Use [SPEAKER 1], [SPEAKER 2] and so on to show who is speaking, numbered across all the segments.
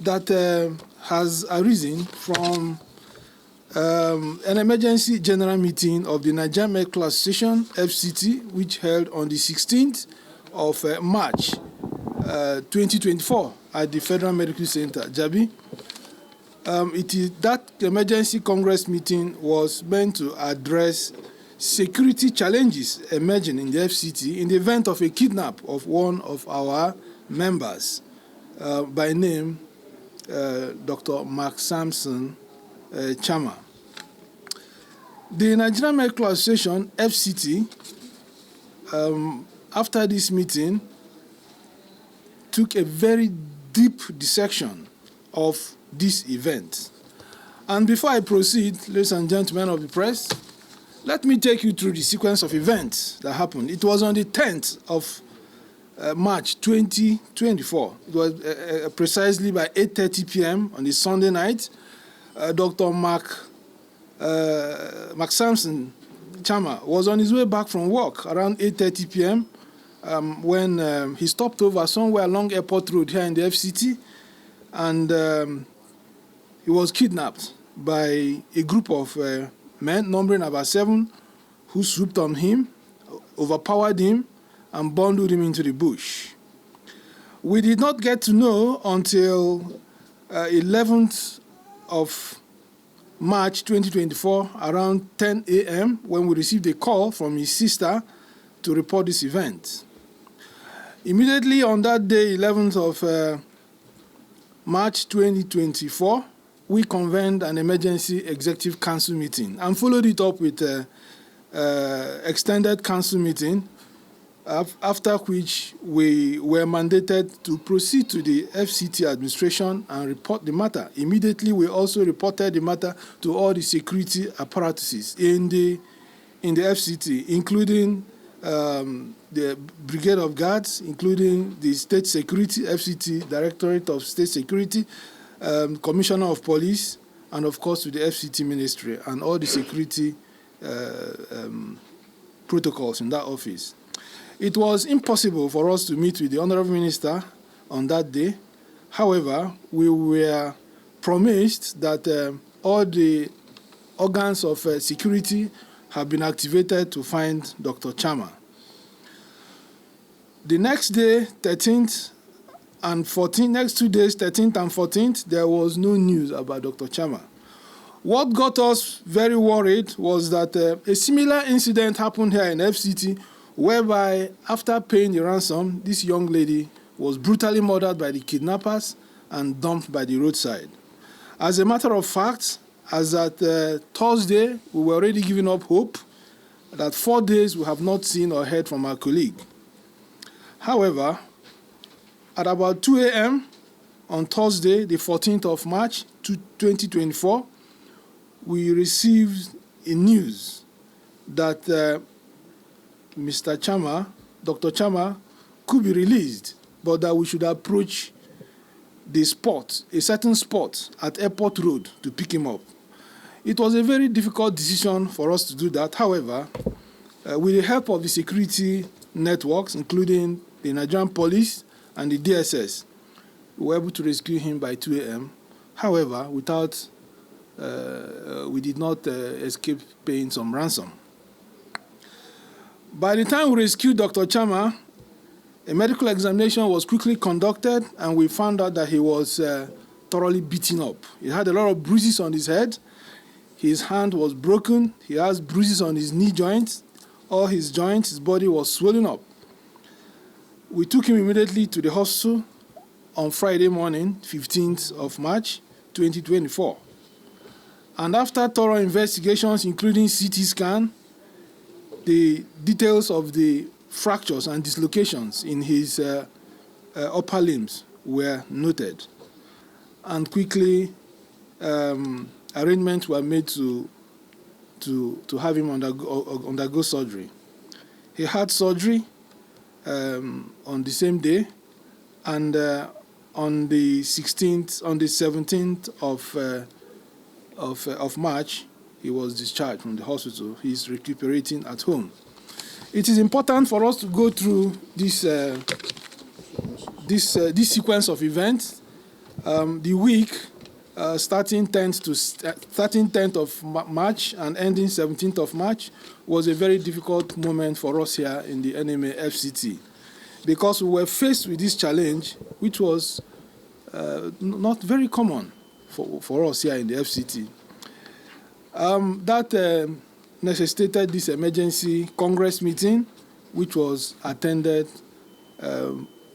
[SPEAKER 1] that has arisen from an emergency general meeting of the Nigerian Medical Association, FCT, which held on the 16th of March 2024 at the Federal Medical Center, Jabi. It is that emergency Congress meeting was meant to address security challenges emerging in the FCT in the event of a kidnap of one of our members by name Dr. Mark Sampson Chama. The Nigerian Medical Association, FCT, after this meeting, took a very deep dissection of this event. And before I proceed, ladies and gentlemen of the press, let me take you through the sequence of events that happened. It was on the 10th of March 2024. It was precisely by 8:30 p.m. on the Sunday night. Dr. Mark Sampson Chama was on his way back from work around 8:30 p.m. When he stopped over somewhere along Airport Road here in the FCT, and he was kidnapped by a group of men numbering about 7 who swooped on him, overpowered him, and bundled him into the bush. We did not get to know until 11th of March 2024, around 10 a.m., when we received a call from his sister to report this event. Immediately on that day, 11th of March 2024, we convened an emergency executive council meeting and followed it up with an extended council meeting, after which we were mandated to proceed to the FCT administration and report the matter. Immediately, we also reported the matter to all the security apparatuses in the FCT, including the Brigade of Guards, including the State Security, FCT Directorate of State Security, Commissioner of Police, and of course to the FCT Ministry and all the security protocols in that office. It was impossible for us to meet with the Honorable Minister on that day. However, we were promised that all the organs of security have been activated to find Dr. Chama. The next day, 13th and 14th, next 2 days, 13th and 14th, there was no news about Dr. Chama. What got us very worried was that a similar incident happened here in FCT, whereby after paying the ransom, this young lady was brutally murdered by the kidnappers and dumped by the roadside. As a matter of fact, as at Thursday, we were already giving up hope that 4 days we have not seen or heard from our colleague. However, at about 2 a.m. on Thursday, the 14th of March 2024, we received a news that Mr. Chama, Dr. Chama, could be released, but that we should approach the spot, a certain spot at Airport Road, to pick him up. It was a very difficult decision for us to do that. However, with the help of the security networks, including the Nigerian police and the DSS, we were able to rescue him by 2 a.m. However, we did not escape paying some ransom. By the time we rescued Dr. Chama, a medical examination was quickly conducted, and we found out that he was thoroughly beaten up. He had a lot of bruises on his head. His hand was broken. He has bruises on his knee joints. All his joints, his body was swollen up. We took him immediately to the hospital on Friday morning, 15th of March, 2024. And after thorough investigations, including CT scan, the details of the fractures and dislocations in his upper limbs were noted. And quickly, arrangements were made to have him undergo surgery. He had surgery on the same day, and on the 17th of March, he was discharged from the hospital. He's recuperating at home. It is important for us to go through this sequence of events The week starting 10th of March and ending 17th of March was a very difficult moment for us here in the NMA FCT, because we were faced with this challenge, which was not very common for us here in the FCT. That necessitated this emergency Congress meeting, which was attended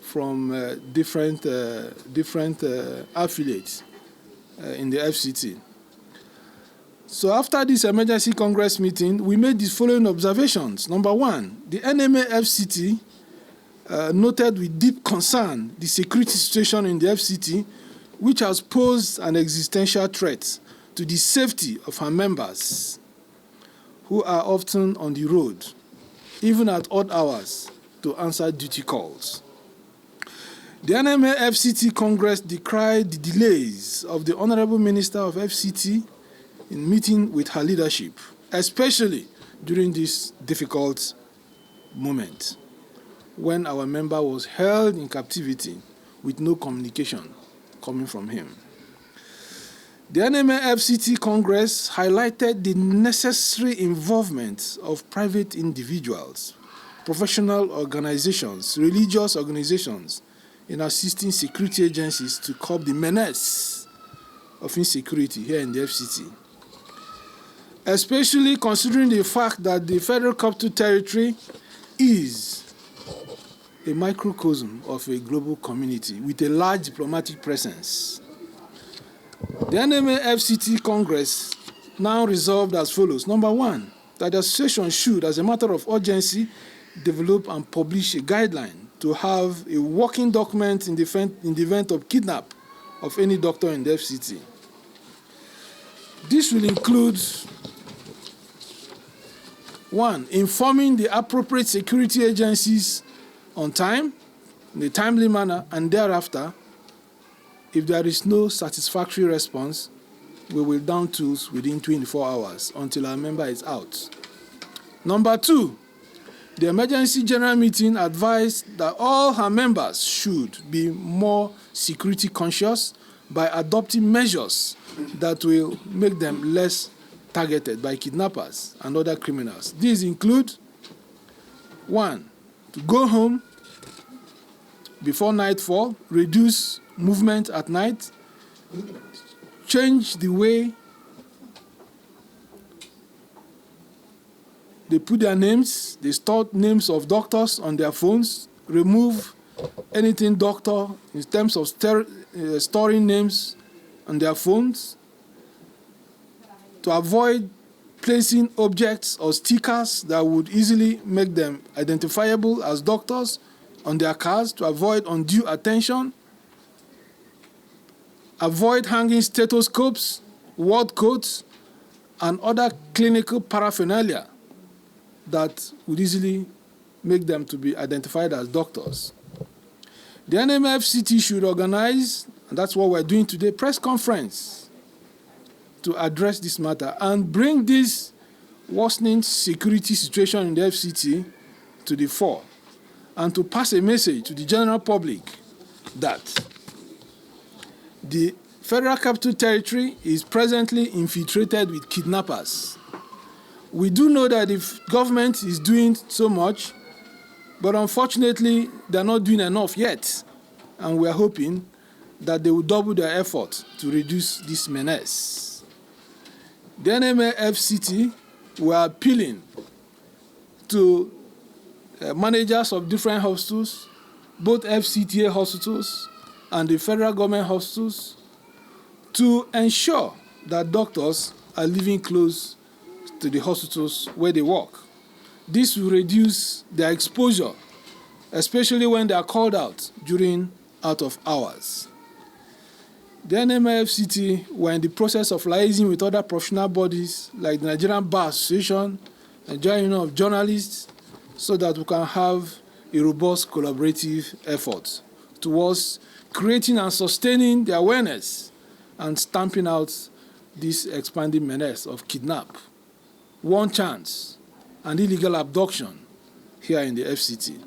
[SPEAKER 1] from different affiliates in the FCT. So after this emergency Congress meeting, we made the following observations. Number one, the NMA FCT noted with deep concern the security situation in the FCT, which has posed an existential threat to the safety of our members, who are often on the road, even at odd hours, to answer duty calls. The NMA FCT Congress decried the delays of the Honorable Minister of FCT in meeting with her leadership, especially during this difficult moment when our member was held in captivity with no communication coming from him. The NMA FCT Congress highlighted the necessary involvement of private individuals, professional organizations, religious organizations in assisting security agencies to curb the menace of insecurity here in the FCT, especially considering the fact that the Federal Capital Territory is a microcosm of a global community with a large diplomatic presence. The NMA FCT Congress now resolved as follows. Number one, that the association should, as a matter of urgency, develop and publish a guideline to have a working document in the event of kidnap of any doctor in the FCT. This will include, one, informing the appropriate security agencies on time, in a timely manner, and thereafter, if there is no satisfactory response, we will down tools within 24 hours until our member is out. Number two, the emergency general meeting advised that all her members should be more security conscious by adopting measures that will make them less targeted by kidnappers and other criminals. These include, one, to go home before nightfall, reduce movement at night, change the way they put their names, they store names of doctors on their phones, remove anything doctor in terms of storing names on their phones, to avoid placing objects or stickers that would easily make them identifiable as doctors on their cars, to avoid undue attention, avoid hanging stethoscopes, ward coats, and other clinical paraphernalia that would easily make them to be identified as doctors. The NMFCT should organize, and that's what we're doing today, press conference to address this matter and bring this worsening security situation in the FCT to the fore, and to pass a message to the general public that the Federal Capital Territory is presently infiltrated with kidnappers. We do know that the government is doing so much, but unfortunately, they're not doing enough yet. And we're hoping that they will double their effort to reduce this menace. The NMA FCT were appealing to managers of different hospitals, both FCTA hospitals and the federal government hospitals, to ensure that doctors are living close to the hospitals where they work. This will reduce their exposure, especially when they are called out during out of hours. The NMFCT were in the process of liaising with other professional bodies like the Nigerian Bar Association, Nigerian Union of Journalists, so that we can have a robust collaborative effort towards creating and sustaining the awareness and stamping out this expanding menace of kidnap, one chance, and illegal abduction here in the FCT.